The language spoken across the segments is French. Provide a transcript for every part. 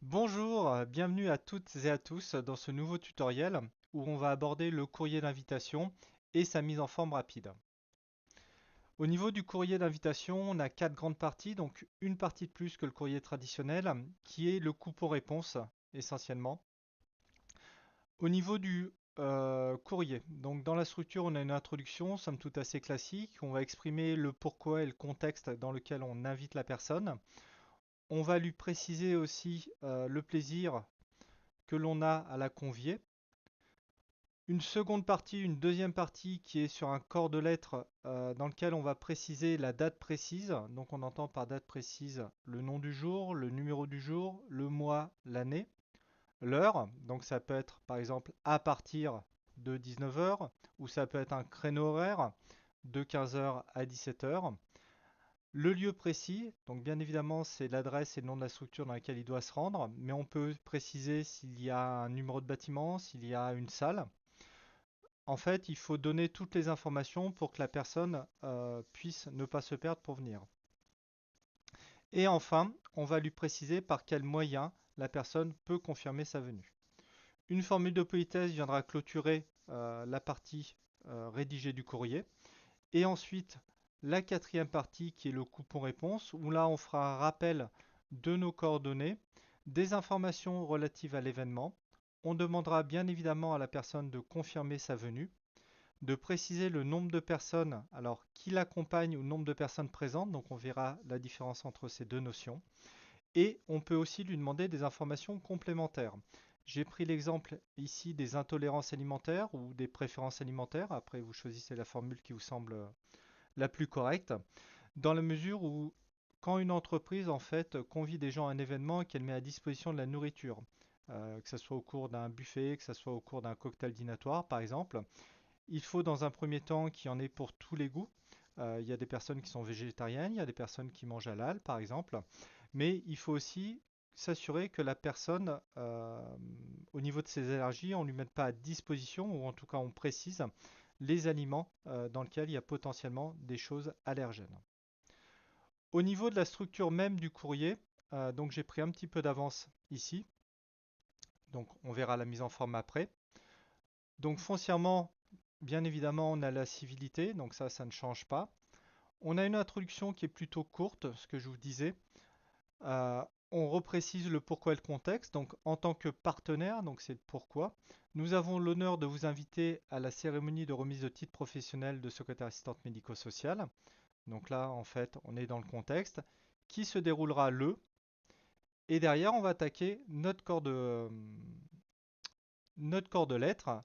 Bonjour, bienvenue à toutes et à tous dans ce nouveau tutoriel où on va aborder le courrier d'invitation et sa mise en forme rapide. Au niveau du courrier d'invitation, on a quatre grandes parties, donc une partie de plus que le courrier traditionnel, qui est le coupon-réponse essentiellement. Au niveau du courrier, donc dans la structure, on a une introduction, somme toute assez classique. On va exprimer le pourquoi et le contexte dans lequel on invite la personne. On va lui préciser aussi le plaisir que l'on a à la convier. Une seconde partie, une deuxième partie qui est sur un corps de lettres dans lequel on va préciser la date précise. Donc on entend par date précise le nom du jour, le numéro du jour, le mois, l'année, l'heure. Donc ça peut être par exemple à partir de 19 heures ou ça peut être un créneau horaire de 15 heures à 17 heures. Le lieu précis, donc bien évidemment c'est l'adresse et le nom de la structure dans laquelle il doit se rendre, mais on peut préciser s'il y a un numéro de bâtiment, s'il y a une salle. En fait, il faut donner toutes les informations pour que la personne puisse ne pas se perdre pour venir. Et enfin, on va lui préciser par quels moyens la personne peut confirmer sa venue. Une formule de politesse viendra clôturer la partie rédigée du courrier. Et ensuite, la quatrième partie qui est le coupon-réponse, où là on fera un rappel de nos coordonnées, des informations relatives à l'événement. On demandera bien évidemment à la personne de confirmer sa venue, de préciser le nombre de personnes, alors qui l'accompagne ou le nombre de personnes présentes, donc on verra la différence entre ces deux notions. Et on peut aussi lui demander des informations complémentaires. J'ai pris l'exemple ici des intolérances alimentaires ou des préférences alimentaires. Après, vous choisissez la formule qui vous semble la plus correcte, dans la mesure où quand une entreprise en fait convie des gens à un événement et qu'elle met à disposition de la nourriture, que ce soit au cours d'un buffet, que ce soit au cours d'un cocktail dînatoire par exemple, il faut dans un premier temps qu'il y en ait pour tous les goûts. Il y a des personnes qui sont végétariennes, il y a des personnes qui mangent halal par exemple, mais il faut aussi s'assurer que la personne, au niveau de ses allergies, on ne lui mette pas à disposition, ou en tout cas on précise, les aliments dans lesquels il y a potentiellement des choses allergènes. Au niveau de la structure même du courrier, donc j'ai pris un petit peu d'avance ici, donc on verra la mise en forme après. Donc foncièrement, bien évidemment, on a la civilité, donc ça ne change pas. On a une introduction qui est plutôt courte, ce que je vous disais. Euh, on reprécise le pourquoi et le contexte. Donc en tant que partenaire, donc c'est le pourquoi. Nous avons l'honneur de vous inviter à la cérémonie de remise de titre professionnel de secrétaire assistante médico-sociale. Donc là, en fait, on est dans le contexte qui se déroulera le. Et derrière, on va attaquer notre corps de lettres.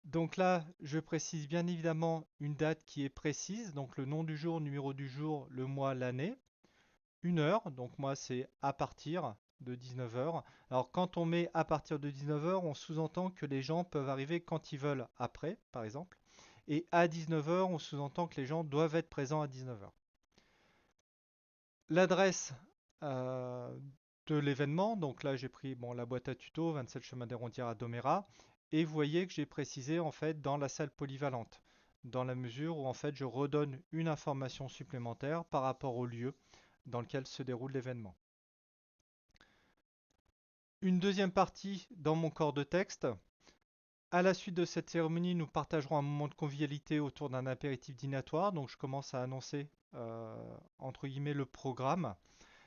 Donc là, je précise bien évidemment une date qui est précise, donc le nom du jour, numéro du jour, le mois, l'année, une heure, donc moi c'est à partir de 19 heures. Alors quand on met à partir de 19 heures, on sous-entend que les gens peuvent arriver quand ils veulent après, par exemple. Et à 19 heures, on sous-entend que les gens doivent être présents à 19 heures. L'adresse euh, de l'événement, donc là j'ai pris bon, la boîte à tuto, 27 chemin des Rondières à Domérat, et vous voyez que j'ai précisé en fait dans la salle polyvalente, dans la mesure où en fait je redonne une information supplémentaire par rapport au lieu dans lequel se déroule l'événement. Une deuxième partie dans mon corps de texte. À la suite de cette cérémonie, nous partagerons un moment de convivialité autour d'un apéritif dînatoire. Donc je commence à annoncer entre guillemets le programme.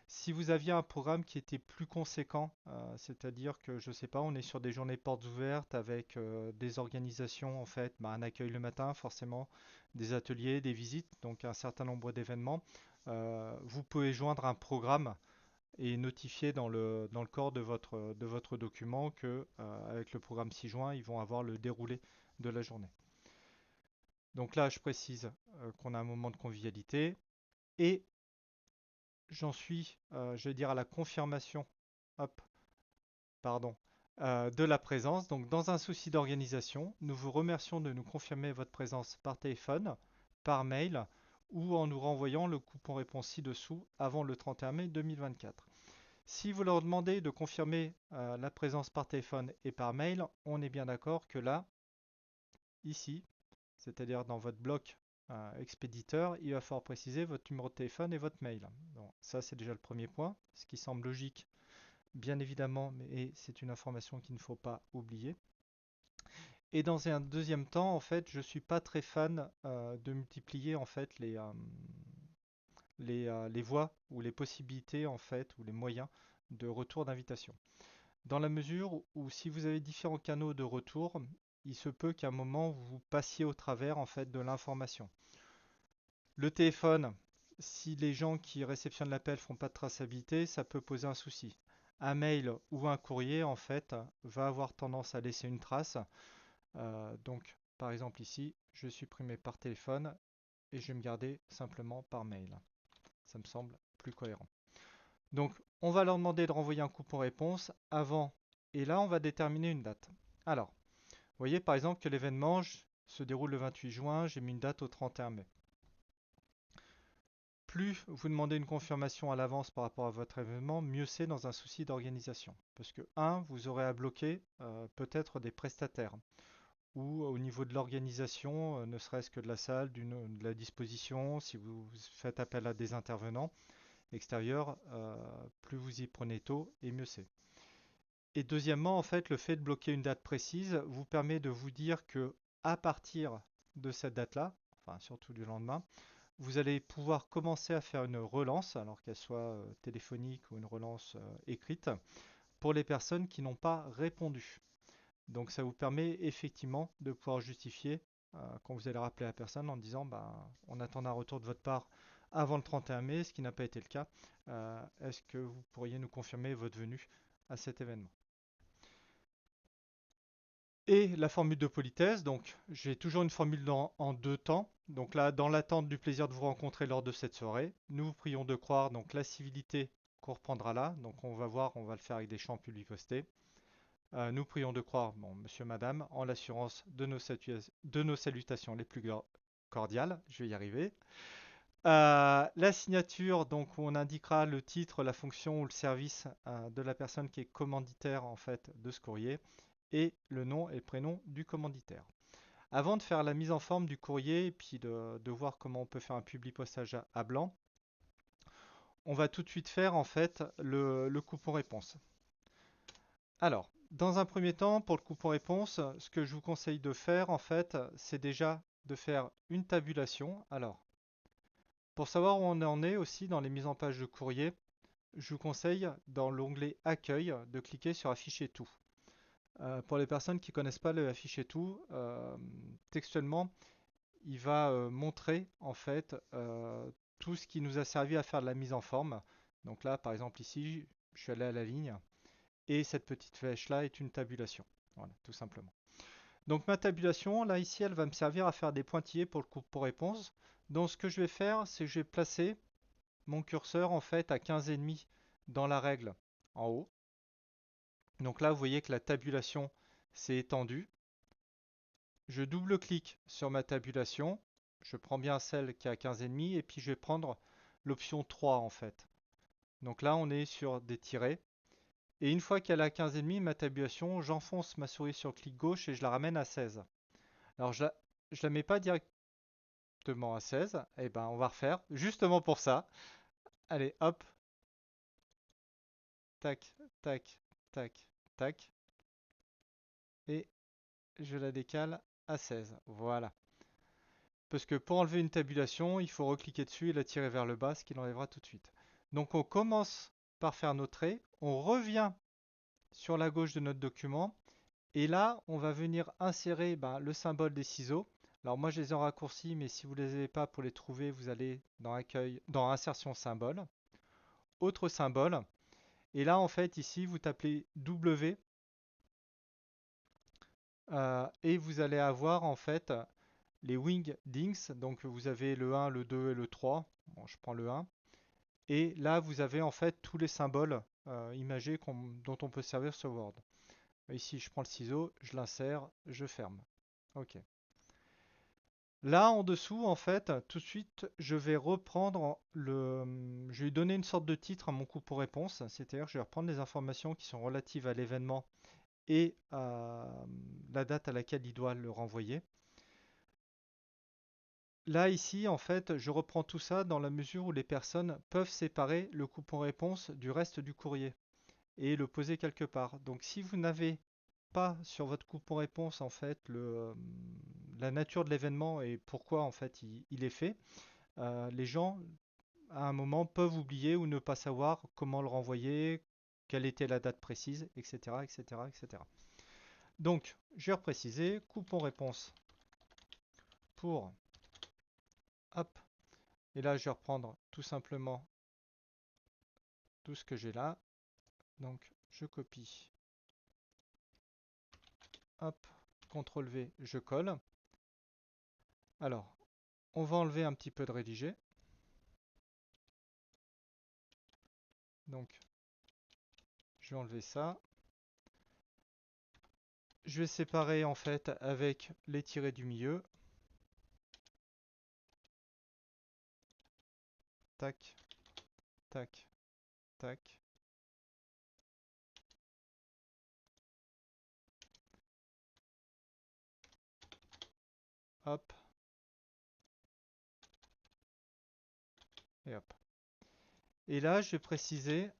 Si vous aviez un programme qui était plus conséquent, c'est-à-dire que je sais pas, on est sur des journées portes ouvertes avec des organisations en fait, un accueil le matin forcément, des ateliers, des visites, donc un certain nombre d'événements, vous pouvez joindre un programme et notifier dans le corps de votre document que avec le programme 6 juin, ils vont avoir le déroulé de la journée. Donc là, je précise qu'on a un moment de convivialité et j'en suis, je vais dire, à la confirmation, hop, pardon, de la présence. Donc, dans un souci d'organisation, nous vous remercions de nous confirmer votre présence par téléphone, par mail ou en nous renvoyant le coupon réponse ci-dessous avant le 31 mai 2024. Si vous leur demandez de confirmer la présence par téléphone et par mail, on est bien d'accord que là, ici, c'est-à-dire dans votre bloc expéditeur, il va falloir préciser votre numéro de téléphone et votre mail. Donc, ça, c'est déjà le premier point, ce qui semble logique bien évidemment, mais c'est une information qu'il ne faut pas oublier. Et dans un deuxième temps, en fait, je suis pas très fan de multiplier en fait les voies ou les possibilités en fait ou les moyens de retour d'invitation. Dans la mesure où si vous avez différents canaux de retour, il se peut qu'à un moment vous passiez au travers en fait de l'information. Le téléphone, si les gens qui réceptionnent l'appel font pas de traçabilité, ça peut poser un souci. Un mail ou un courrier en fait va avoir tendance à laisser une trace. Donc par exemple ici, je supprimer par téléphone et je vais me garder simplement par mail. Ça me semble plus cohérent. Donc, on va leur demander de renvoyer un coupon réponse avant, et là, on va déterminer une date. Alors, vous voyez par exemple que l'événement se déroule le 28 juin, j'ai mis une date au 31 mai. Plus vous demandez une confirmation à l'avance par rapport à votre événement, mieux c'est dans un souci d'organisation. Parce que, un, vous aurez à bloquer peut-être des prestataires, ou au niveau de l'organisation, ne serait-ce que de la salle, de la disposition, si vous faites appel à des intervenants extérieurs, plus vous y prenez tôt et mieux c'est. Et deuxièmement, en fait, le fait de bloquer une date précise vous permet de vous dire que à partir de cette date-là, enfin surtout du lendemain, vous allez pouvoir commencer à faire une relance, alors qu'elle soit téléphonique ou une relance écrite, pour les personnes qui n'ont pas répondu. Donc ça vous permet effectivement de pouvoir justifier quand vous allez rappeler la personne en disant bah, on attend un retour de votre part avant le 31 mai, ce qui n'a pas été le cas. Est-ce que vous pourriez nous confirmer votre venue à cet événement? Et la formule de politesse, donc j'ai toujours une formule en deux temps. Donc là, dans l'attente du plaisir de vous rencontrer lors de cette soirée, nous vous prions de croire donc la civilité qu'on reprendra là. Donc on va voir, on va le faire avec des champs publics postés. Nous prions de croire, bon, monsieur, madame, en l'assurance de nos salutations les plus cordiales. Je vais y arriver. La signature, donc on indiquera le titre, la fonction ou le service de la personne qui est commanditaire en fait de ce courrier et le nom et le prénom du commanditaire. Avant de faire la mise en forme du courrier et puis de voir comment on peut faire un publipostage à blanc, on va tout de suite faire en fait le coupon réponse. Alors, dans un premier temps, pour le coupon réponse, ce que je vous conseille de faire en fait, c'est déjà de faire une tabulation. Alors, pour savoir où on en est aussi dans les mises en page de courrier, je vous conseille dans l'onglet Accueil de cliquer sur Afficher tout. Pour les personnes qui ne connaissent pas le Afficher tout, textuellement, il va montrer en fait tout ce qui nous a servi à faire de la mise en forme. Donc là, par exemple ici, je suis allé à la ligne et cette petite flèche là est une tabulation. Voilà, tout simplement. Donc ma tabulation, là ici, elle va me servir à faire des pointillés pour le coupon réponse. Donc ce que je vais faire, c'est que je vais placer mon curseur en fait à 15,5 dans la règle en haut. Donc là, vous voyez que la tabulation s'est étendue. Je double-clique sur ma tabulation. Je prends bien celle qui est à 15,5 et puis je vais prendre l'option 3 en fait. Donc là, on est sur des tirets. Et une fois qu'elle est à 15,5, ma tabulation, j'enfonce ma souris sur le clic gauche et je la ramène à 16. Alors je la mets pas directement à 16. Et ben on va refaire justement pour ça. Allez, hop, tac, tac, tac, tac. Et je la décale à 16. Voilà. Parce que pour enlever une tabulation, il faut recliquer dessus et la tirer vers le bas, ce qui l'enlèvera tout de suite. Donc on commence par faire nos traits, on revient sur la gauche de notre document, et là on va venir insérer le symbole des ciseaux. Alors moi je les ai en raccourci, mais si vous ne les avez pas pour les trouver, vous allez dans Accueil, dans Insertion symbole, autre symbole, et là en fait ici vous tapez W et vous allez avoir en fait les wingdings. Donc vous avez le 1, le 2 et le 3. Bon, je prends le 1. Et là, vous avez en fait tous les symboles imagés dont on peut servir sur Word. Ici, je prends le ciseau, je l'insère, je ferme. OK. Là, en dessous, en fait, tout de suite, je vais reprendre le. Je vais lui donner une sorte de titre à mon coupon réponse. C'est-à-dire que je vais reprendre les informations qui sont relatives à l'événement et à la date à laquelle il doit le renvoyer. Là, ici, en fait, je reprends tout ça dans la mesure où les personnes peuvent séparer le coupon réponse du reste du courrier. et le poser quelque part. Donc si vous n'avez pas sur votre coupon-réponse en fait la nature de l'événement et pourquoi en fait il est fait, les gens à un moment peuvent oublier ou ne pas savoir comment le renvoyer, quelle était la date précise, etc., etc., etc. Donc, je vais repréciser, coupon-réponse pour, hop, et là je vais reprendre tout simplement tout ce que j'ai là. Donc, je copie, hop, CTRL V, je colle. Alors, on va enlever un petit peu de rédigé. Donc, je vais enlever ça. Je vais séparer en fait avec les tirets du milieu. Tac, tac, tac. Hop, et hop. Et là, je vais préciser,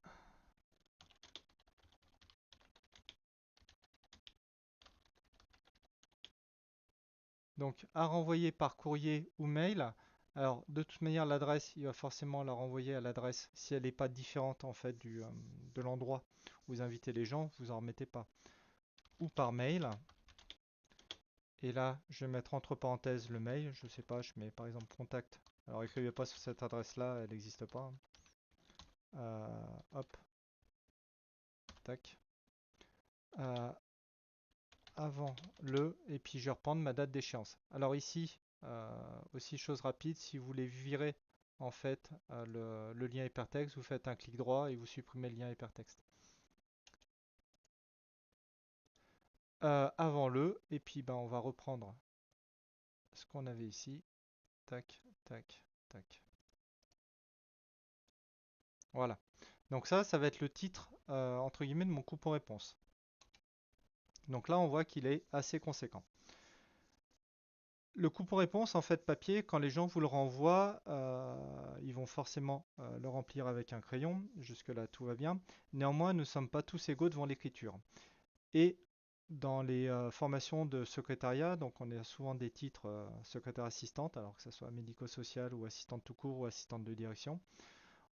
donc à renvoyer par courrier ou mail. Alors, de toute manière, l'adresse, il va forcément la renvoyer à l'adresse. Si elle n'est pas différente en fait de l'endroit où vous invitez les gens, vous en remettez pas. Ou par mail. Et là, je vais mettre entre parenthèses le mail. Je sais pas, je mets par exemple contact. Alors, écrivez pas sur cette adresse-là, elle n'existe pas. Hop, tac. Euh, Avant le, et puis je vais reprendre ma date d'échéance. Alors ici, aussi chose rapide, si vous voulez virer en fait le lien hypertexte, vous faites un clic droit et vous supprimez le lien hypertexte. Avant le, et puis ben, on va reprendre ce qu'on avait ici. Tac, tac, tac. Voilà. Donc ça va être le titre, entre guillemets, de mon coupon réponse. Donc là, on voit qu'il est assez conséquent. Le coupon réponse, en fait, papier, quand les gens vous le renvoient, ils vont forcément le remplir avec un crayon. Jusque-là, tout va bien. Néanmoins, nous ne sommes pas tous égaux devant l'écriture. Et dans les formations de secrétariat, donc on a souvent des titres secrétaire assistante, alors que ce soit médico-social ou assistante tout court ou assistante de direction.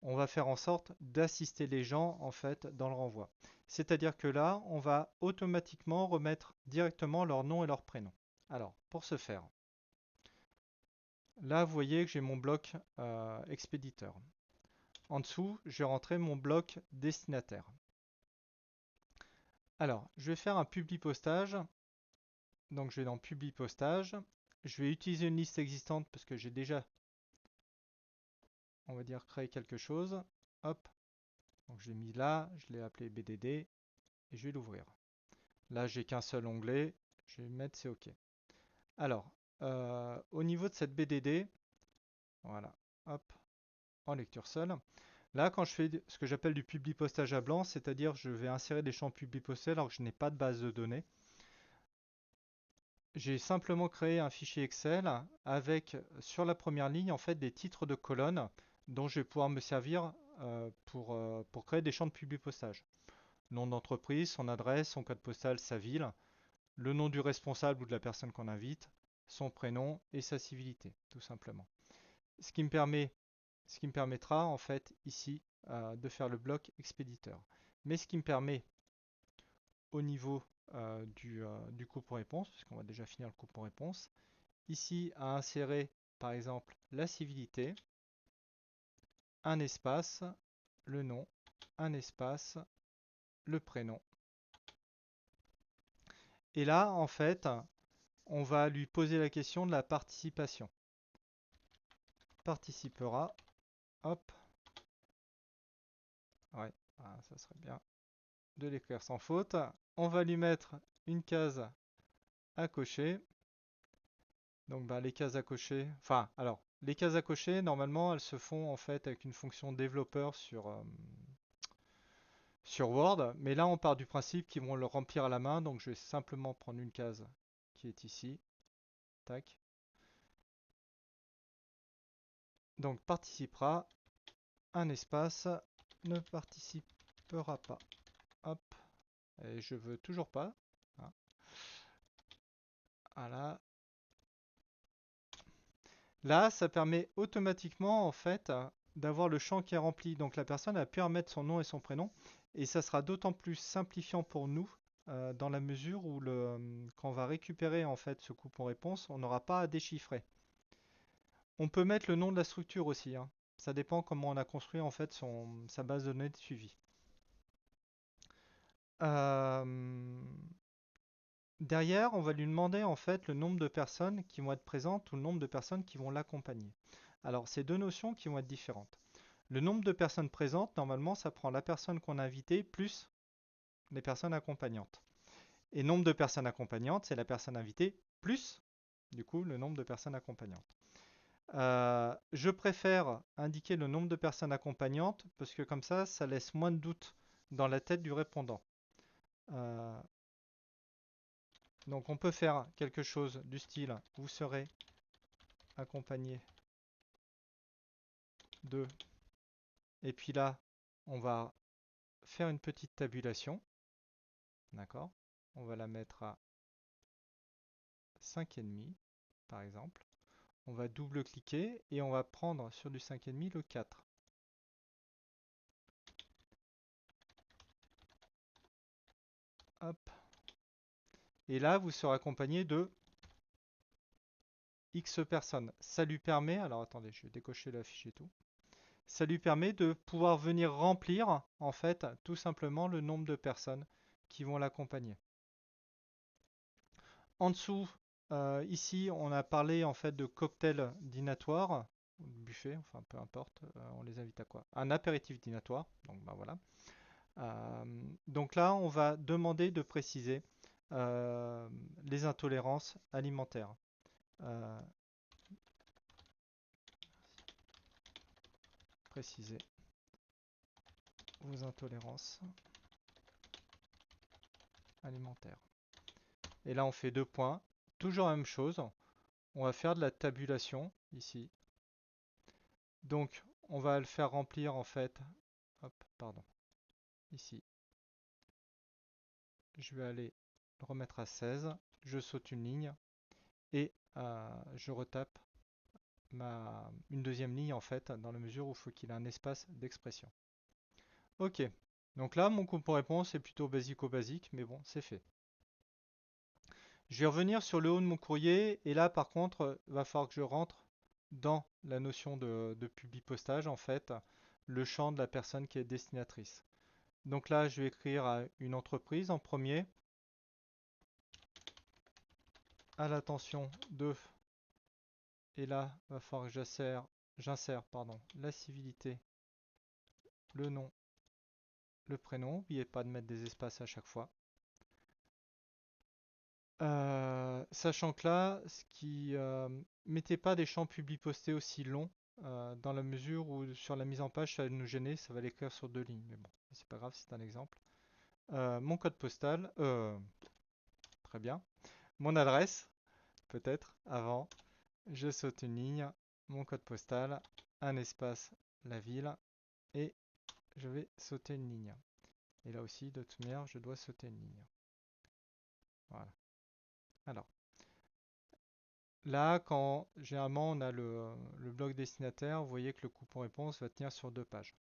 On va faire en sorte d'assister les gens en fait dans le renvoi. C'est-à-dire que là, on va automatiquement remettre directement leur nom et leur prénom. Alors, pour ce faire, là, vous voyez que j'ai mon bloc expéditeur. En dessous, je vais rentrer mon bloc destinataire. Alors, je vais faire un publi postage. Donc, je vais dans publi postage. Je vais utiliser une liste existante parce que j'ai déjà, on va dire, créé quelque chose. Hop. Donc, je l'ai mis là. Je l'ai appelé BDD et je vais l'ouvrir. Là, j'ai qu'un seul onglet. Je vais mettre c'est OK. Alors, au niveau de cette BDD, voilà. Hop. En lecture seule. Là, quand je fais ce que j'appelle du publi postage à blanc, c'est-à-dire je vais insérer des champs publi postés alors que je n'ai pas de base de données. J'ai simplement créé un fichier Excel avec sur la première ligne en fait des titres de colonnes dont je vais pouvoir me servir pour créer des champs de publi postage. Nom d'entreprise, son adresse, son code postal, sa ville, le nom du responsable ou de la personne qu'on invite, son prénom et sa civilité, tout simplement. Ce qui me permet Ce qui me permettra en fait ici de faire le bloc expéditeur. Mais ce qui me permet au niveau du coupon réponse, puisqu'on va déjà finir le coupon réponse, ici à insérer par exemple la civilité, un espace, le nom, un espace, le prénom. Et là en fait, on va lui poser la question de la participation. Participera, hop, ouais, ça serait bien de l'écrire sans faute. On va lui mettre une case à cocher. Donc bah, les cases à cocher, enfin alors les cases à cocher normalement elles se font en fait avec une fonction développeur sur Word, mais là on part du principe qu'ils vont le remplir à la main, donc je vais simplement prendre une case qui est ici, tac. Donc participera, un espace, ne participera pas. Hop. Et je veux toujours pas. Hein. Voilà. Là, ça permet automatiquement en fait d'avoir le champ qui est rempli. Donc la personne a pu remettre son nom et son prénom. Et ça sera d'autant plus simplifiant pour nous dans la mesure où quand on va récupérer en fait ce coupon-réponse, on n'aura pas à déchiffrer. On peut mettre le nom de la structure aussi. Hein. Ça dépend comment on a construit en fait sa base de données de suivi. Euh, Derrière, on va lui demander en fait le nombre de personnes qui vont être présentes ou le nombre de personnes qui vont l'accompagner. Alors, c'est deux notions qui vont être différentes. Le nombre de personnes présentes, normalement, ça prend la personne qu'on a invitée plus les personnes accompagnantes. Et nombre de personnes accompagnantes, c'est la personne invitée plus, du coup, le nombre de personnes accompagnantes. Je préfère indiquer le nombre de personnes accompagnantes parce que comme ça laisse moins de doute dans la tête du répondant. Euh, donc on peut faire quelque chose du style vous serez accompagné de et puis là on va faire une petite tabulation, d'accord? On va la mettre à 5,5 par exemple. On va double-cliquer et on va prendre sur du 5,5 le 4. Hop. Et là vous serez accompagné de X personnes. Ça lui permet, alors attendez, je vais décocher la fiche et tout. Ça lui permet de pouvoir venir remplir, en fait, tout simplement le nombre de personnes qui vont l'accompagner. En dessous, ici, on a parlé en fait de cocktail dînatoire, ou de buffet, enfin peu importe, on les invite à quoi? Un apéritif dînatoire, donc bah voilà. Donc là, on va demander de préciser les intolérances alimentaires. Euh, Préciser vos intolérances alimentaires. Et là, on fait deux points. Toujours la même chose. On va faire de la tabulation ici. Donc, on va le faire remplir en fait. Hop, pardon. Ici. Je vais aller le remettre à 16. Je saute une ligne et je retape une deuxième ligne en fait, dans la mesure où il faut qu'il ait un espace d'expression. Ok. Donc là, mon concours-réponse est plutôt basico-basique, mais bon, c'est fait. Je vais revenir sur le haut de mon courrier et là, par contre, il va falloir que je rentre dans la notion de publipostage, en fait, le champ de la personne qui est destinatrice. Donc là, je vais écrire à une entreprise en premier, à l'attention de, et là, il va falloir que j'insère, pardon, la civilité, le nom, le prénom. N'oubliez pas de mettre des espaces à chaque fois. Sachant que là, mettez pas des champs publipostés aussi longs, dans la mesure où sur la mise en page, ça va nous gêner, ça va l'écrire sur deux lignes. Mais bon, c'est pas grave, c'est un exemple. Mon code postal, très bien. Mon adresse, peut-être, avant. Je saute une ligne, mon code postal, un espace, la ville, et je vais sauter une ligne. Et là aussi, de toute manière, je dois sauter une ligne. Voilà. Alors, là, quand généralement on a le bloc destinataire, vous voyez que le coupon-réponse va tenir sur deux pages.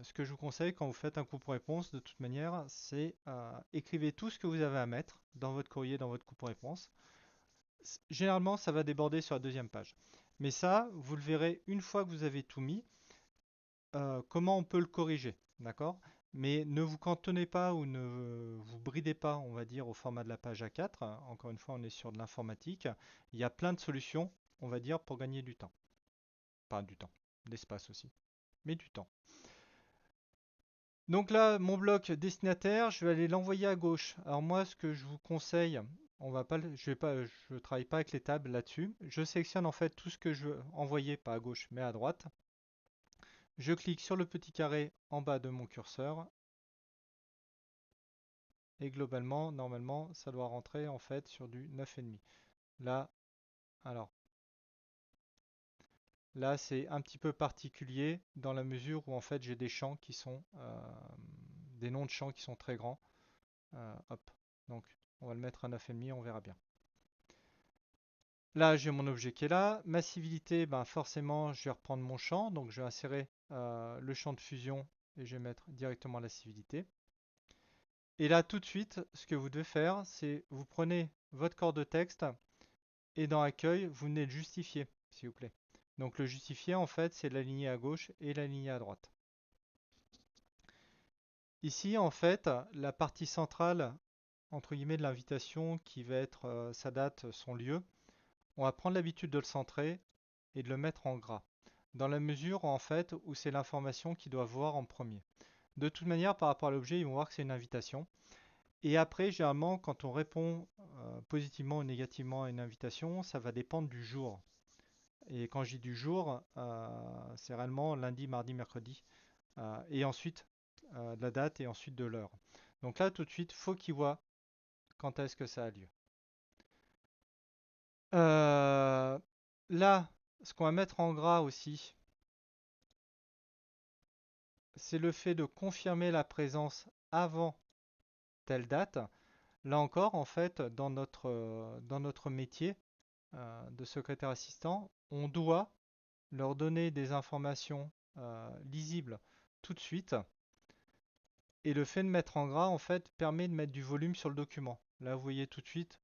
Ce que je vous conseille quand vous faites un coupon-réponse, de toute manière, c'est écrivez tout ce que vous avez à mettre dans votre courrier, dans votre coupon-réponse. Généralement, ça va déborder sur la deuxième page. Mais ça, vous le verrez une fois que vous avez tout mis, comment on peut le corriger, d'accord? Mais ne vous cantonnez pas ou ne vous bridez pas, on va dire, au format de la page A4. Encore une fois, on est sur de l'informatique. Il y a plein de solutions, on va dire, pour gagner du temps. Pas du temps, l'espace aussi, mais du temps. Donc là, mon bloc destinataire, je vais aller l'envoyer à gauche. Alors moi, ce que je vous conseille, on va pas, je travaille pas avec les tables là-dessus. Je sélectionne en fait tout ce que je veux envoyer, pas à gauche, mais à droite. Je clique sur le petit carré en bas de mon curseur et globalement, normalement, ça doit rentrer en fait sur du 9,5. Là, alors, là, c'est un petit peu particulier dans la mesure où en fait j'ai des champs qui sont des noms de champs qui sont très grands. Hop. Donc on va le mettre à 9,5, on verra bien. Là, j'ai mon objet qui est là. Ma civilité, ben forcément, je vais reprendre mon champ. Donc je vais insérer le champ de fusion et je vais mettre directement la civilité. Et là, tout de suite, ce que vous devez faire, c'est vous prenez votre corps de texte et dans accueil, vous venez de justifier, s'il vous plaît. Donc le justifier, en fait, c'est l'aligner à gauche et l'aligner à droite. Ici, en fait, la partie centrale, entre guillemets, de l'invitation, qui va être sa date, son lieu, on va prendre l'habitude de le centrer et de le mettre en gras. Dans la mesure, en fait, où c'est l'information qu'ils doivent voir en premier. De toute manière, par rapport à l'objet, ils vont voir que c'est une invitation. Et après, généralement, quand on répond positivement ou négativement à une invitation, ça va dépendre du jour. Et quand je dis du jour, c'est réellement lundi, mardi, mercredi. Et ensuite de la date et ensuite de l'heure. Donc là, tout de suite, faut qu'il voit quand est-ce que ça a lieu. Euh, Là, ce qu'on va mettre en gras aussi, c'est le fait de confirmer la présence avant telle date. Là encore, en fait, dans notre métier de secrétaire assistant, on doit leur donner des informations lisibles tout de suite. Et le fait de mettre en gras, en fait, permet de mettre du volume sur le document. Là, vous voyez tout de suite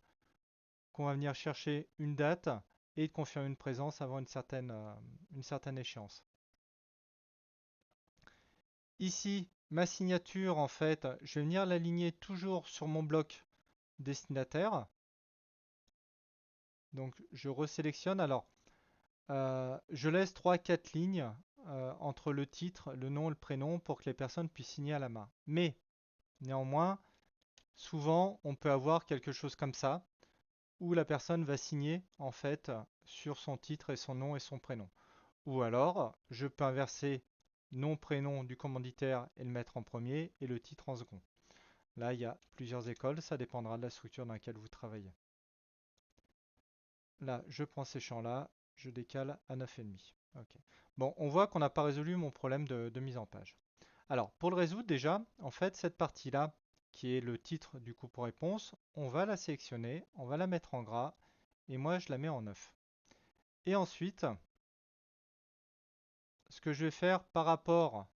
qu'on va venir chercher une date et de confirmer une présence avant une certaine échéance. Ici, ma signature, en fait, je vais venir l'aligner toujours sur mon bloc destinataire. Donc, je resélectionne. Alors, je laisse 3-4 lignes entre le titre, le nom et le prénom pour que les personnes puissent signer à la main. Mais, néanmoins, souvent, on peut avoir quelque chose comme ça, où la personne va signer, en fait, sur son titre et son nom et son prénom. Ou alors, je peux inverser nom, prénom du commanditaire et le mettre en premier et le titre en second. Là, il y a plusieurs écoles, ça dépendra de la structure dans laquelle vous travaillez. Là, je prends ces champs-là, je décale à 9,5. Ok. Bon, on voit qu'on n'a pas résolu mon problème de mise en page. Alors, pour le résoudre déjà, en fait, cette partie-là, qui est le titre du coup pour réponse, on va la sélectionner, on va la mettre en gras, et moi je la mets en 9. Et ensuite, ce que je vais faire par rapport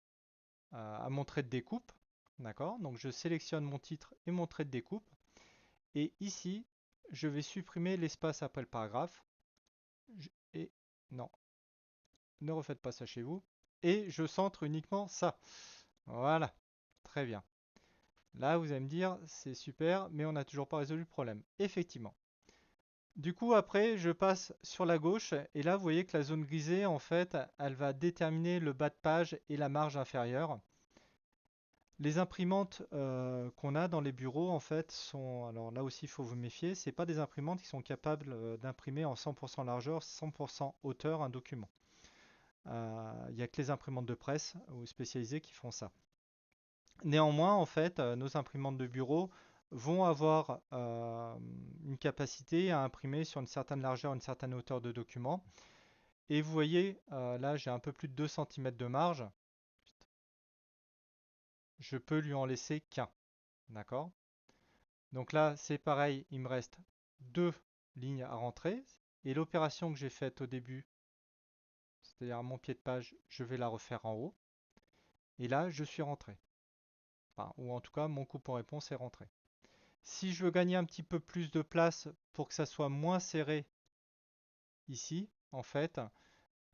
à mon trait de découpe, d'accord? Donc je sélectionne mon titre et mon trait de découpe, et ici, je vais supprimer l'espace après le paragraphe, et non, ne refaites pas ça chez vous, et je centre uniquement ça. Voilà, très bien. Là, vous allez me dire, c'est super, mais on n'a toujours pas résolu le problème. Effectivement. Du coup, après, je passe sur la gauche, et là, vous voyez que la zone grisée, en fait, elle va déterminer le bas de page et la marge inférieure. Les imprimantes qu'on a dans les bureaux, en fait, sont, alors là aussi, il faut vous méfier, c'est pas des imprimantes qui sont capables d'imprimer en 100% largeur, 100% hauteur un document. Il n'y a que les imprimantes de presse ou spécialisées qui font ça. Néanmoins, en fait, nos imprimantes de bureau vont avoir une capacité à imprimer sur une certaine largeur, une certaine hauteur de document. Et vous voyez, là, j'ai un peu plus de 2 cm de marge. Je peux lui en laisser qu'un. D'accord? Donc là, c'est pareil, il me reste deux lignes à rentrer. Et l'opération que j'ai faite au début, c'est-à-dire à mon pied de page, je vais la refaire en haut. Et là, je suis rentré. Enfin, ou en tout cas, mon coupon-réponse est rentré. Si je veux gagner un petit peu plus de place pour que ça soit moins serré ici, en fait,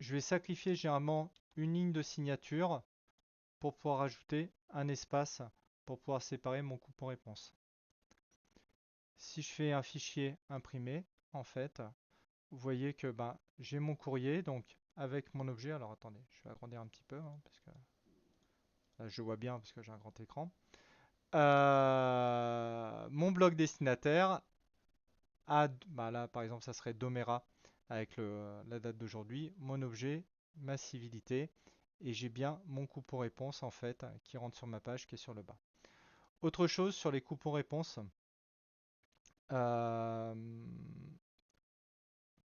je vais sacrifier généralement une ligne de signature pour pouvoir ajouter un espace pour pouvoir séparer mon coupon-réponse. Si je fais un fichier imprimé, en fait, vous voyez que ben, j'ai mon courrier, donc avec mon objet. Alors attendez, je vais agrandir un petit peu, hein, parce que là, je vois bien parce que j'ai un grand écran. Mon bloc destinataire a, bah là par exemple, ça serait Domera avec la date d'aujourd'hui, mon objet, ma civilité, et j'ai bien mon coupon réponse en fait qui rentre sur ma page qui est sur le bas. Autre chose sur les coupons réponses, euh,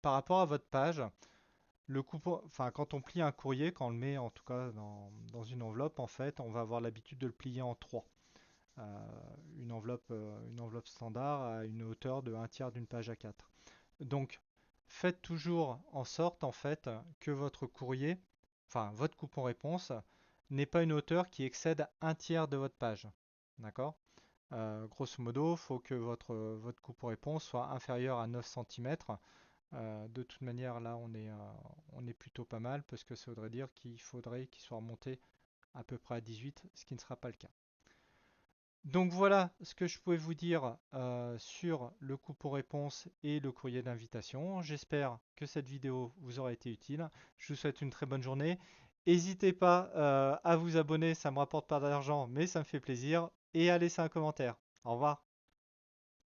par rapport à votre page, le coupon, enfin quand on plie un courrier, quand on le met en tout cas dans une enveloppe, en fait, on va avoir l'habitude de le plier en trois. une enveloppe standard à une hauteur de un tiers d'une page A4. Donc, faites toujours en sorte en fait que votre courrier, enfin votre coupon-réponse, n'ait pas une hauteur qui excède un tiers de votre page. D'accord? Grosso modo, il faut que votre coupon-réponse soit inférieur à 9 cm. De toute manière, là, on est plutôt pas mal parce que ça voudrait dire qu'il faudrait qu'il soit remonté à peu près à 18, ce qui ne sera pas le cas. Donc voilà ce que je pouvais vous dire sur le coupon-réponse et le courrier d'invitation. J'espère que cette vidéo vous aura été utile. Je vous souhaite une très bonne journée. N'hésitez pas à vous abonner, ça ne me rapporte pas d'argent, mais ça me fait plaisir. Et à laisser un commentaire. Au revoir.